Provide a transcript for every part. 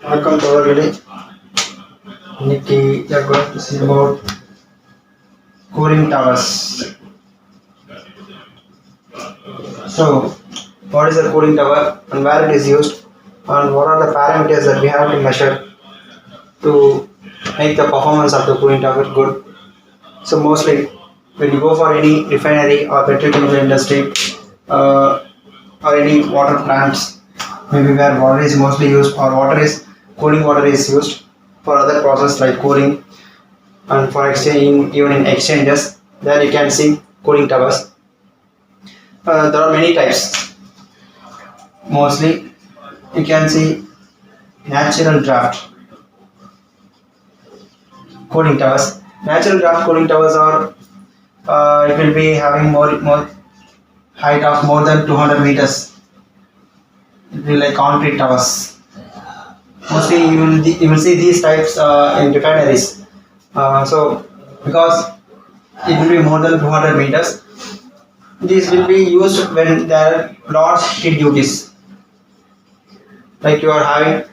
Welcome to our village. Nikki, we are going to see about cooling towers. So, what is a cooling tower and where it is used, and what are the parameters that we have to measure to make the performance of the cooling tower good? So, mostly when you go for any refinery or petrochemical industry uh, or any water plants, maybe where water is mostly used or cooling water is used for other process like cooling and for exchanging even in exchanges there you can see cooling towers. There are many types. Mostly you can see natural draft cooling towers. Natural draft cooling towers are it will be having more height of more than 200 meters. It will be like concrete towers. Mostly you will see these types in refineries. So because it will be more than 200 meters, these will be used when there are large heat duties, like you are having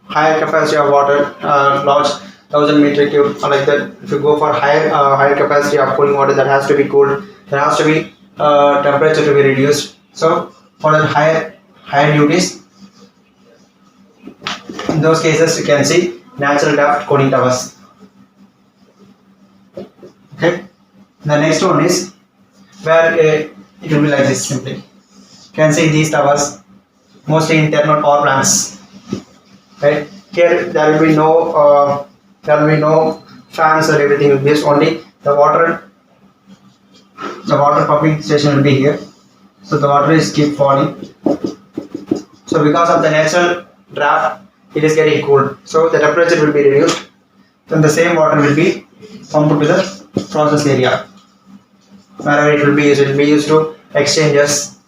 higher capacity of water, large 1000 meter cube, like that. If you go for higher capacity of cooling water, that has to be cooled. There has to be temperature to be reduced. So for the higher duties, in those cases you can see natural draft cooling towers. Okay. The next one is where it will be like this simply. You can see these towers mostly in thermal power plants. Right here, there will be no fans or everything. Will be just only the water pumping station will be here. So the water is keep falling. So because of the natural draft, it is getting cooled. So the temperature will be reduced. Then the same water will be pumped to the process area. Wherever it will be used, it will be used to exchanges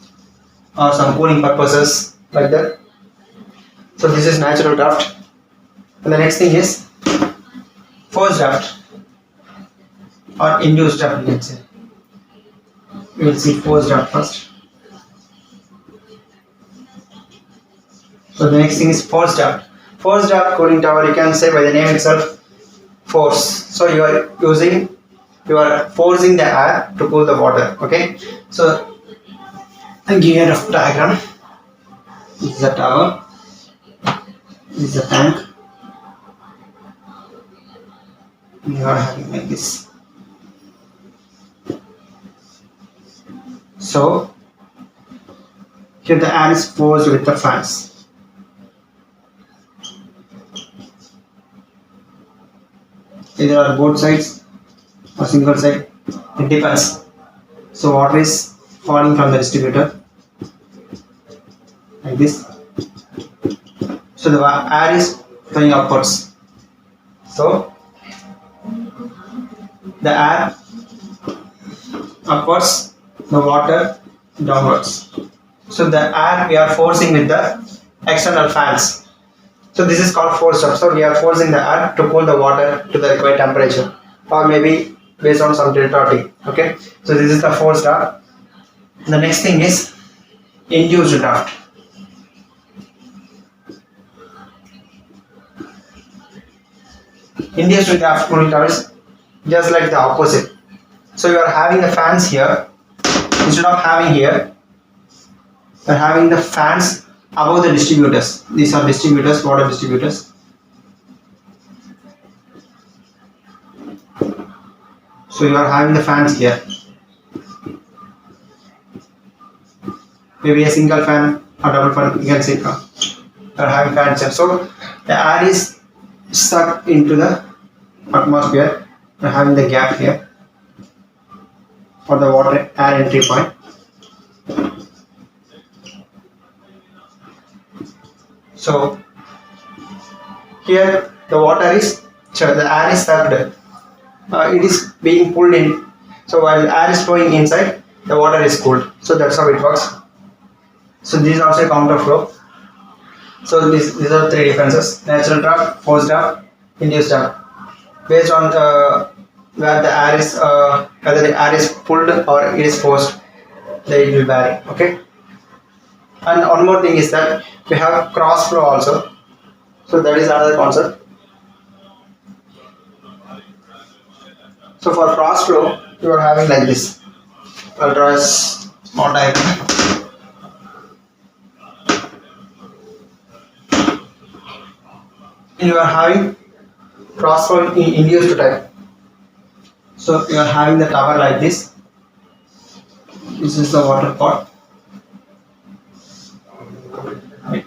or some cooling purposes like that. So this is natural draft. And the next thing is forced draft or induced draft, you can say. We will see forced draft first. So the next thing is forced draft. Forced draft cooling tower, you can say by the name itself, force. So you are forcing the air to cool the water. Okay. So I give you a rough diagram. This is a tower. This is a tank. You are having like this. So here the air is forced with the fans. Either on both sides or single side, it depends. So water is falling from the distributor like this. So the air is going upwards. So the air upwards, the water downwards. So the air we are forcing with the external fans. So this is called forced draft. So we are forcing the air to cool the water to the required temperature, or maybe based on some delta T. Okay. So this is the forced draft. The next thing is induced draft. Induced draft cooling tower is just like the opposite. So you are having the fans here. Instead of having here, you are having the fans above the distributors. These are distributors, water distributors. So you are having the fans here. Maybe a single fan or double fan, you can see. You are having fans here. So the air is sucked into the atmosphere. You are having the gap here for the water air entry point. So here the air is sucked. It is being pulled in. So while air is flowing inside, the water is cooled. So that's how it works. So this is also a counter flow. So these are three differences: natural draft, forced draft, induced draft. Based on where the air is whether the air is pulled or it is forced, it will vary. Okay. And one more thing is that we have cross flow also. So that is another concept. So for cross flow, you are having like this. I'll draw a small diagram. You are having cross flow in induced type. So you are having the tower like this. This is the water pot. Right.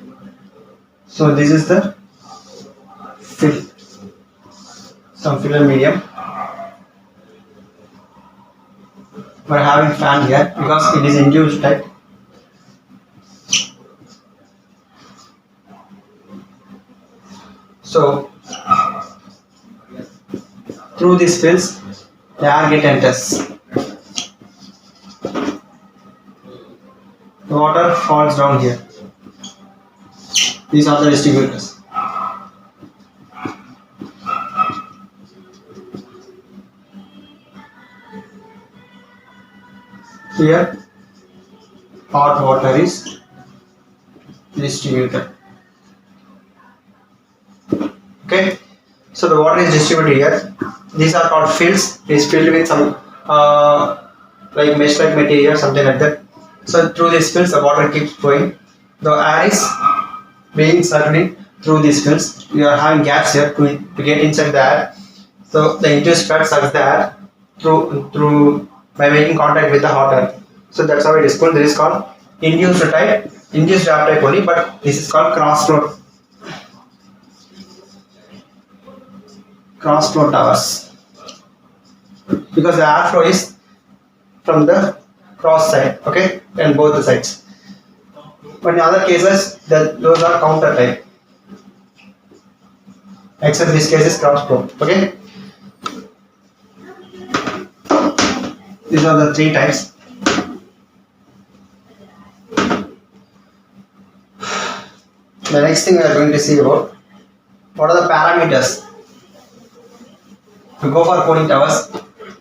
So this is the fill, some filler medium. We are having fan here because it is induced type. So through these fills, the air get enters. The water falls down here. These are the distributors. Here, hot water is distributed. Okay, so the water is distributed here. These are called fills. It is filled with some like mesh-like material, something like that. So through these fills, the water keeps flowing. The air is being circulating through these fills. You are having gaps here to get inside the air. So the induced flood sucks the air through by making contact with the hot air. So that's how it is called. This is called induced type, induced air type only, but this is called cross flow. Cross flow towers, because the airflow is from the cross side, okay, and both the sides. But in other cases, those are counter type, except this case is cross flow. Okay, these are the three types. The next thing we are going to see about what are the parameters. To go for cooling towers,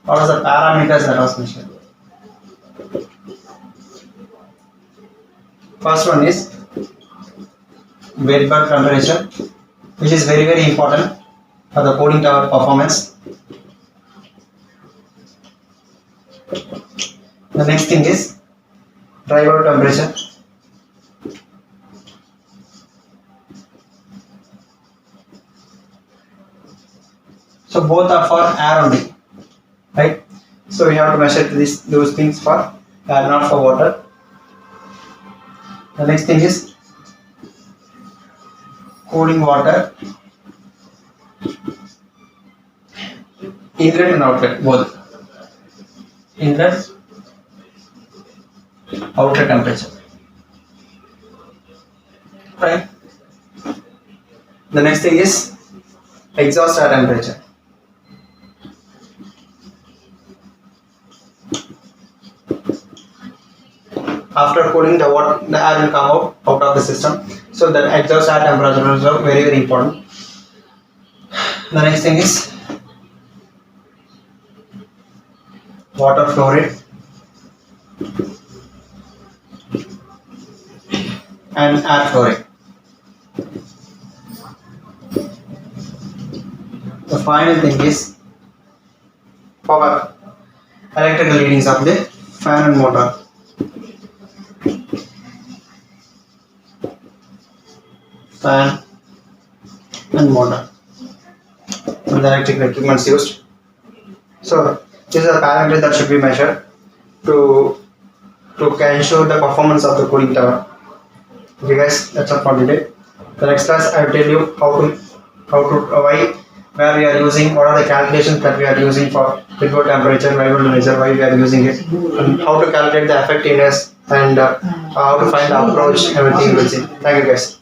what are the parameters that was mentioned? First one is wet bulb temperature, which is very important for the cooling tower performance. The next thing is dry bulb temperature. So both are for air only, right? So we have to measure those things for air, not for water. The next thing is cooling water, inlet and outlet both. Inlet, outlet temperature, right? The next thing is exhaust air temperature. After cooling, the air will come out of the system. So the exhaust air temperature is also very important. The next thing is water flow rate and air flow rate. The final thing is power, electrical readings of the fan and motor. Fan and motor and the electrical equipments used. So these are the parameters that should be measured to ensure the performance of the cooling tower. Okay guys, that's all for today. The next class I will tell you where we are using, what are the calculations that we are using for input temperature, variable measure, why we are using it, and how to calculate the effectiveness and how to find the approach, everything you will see. Thank you guys.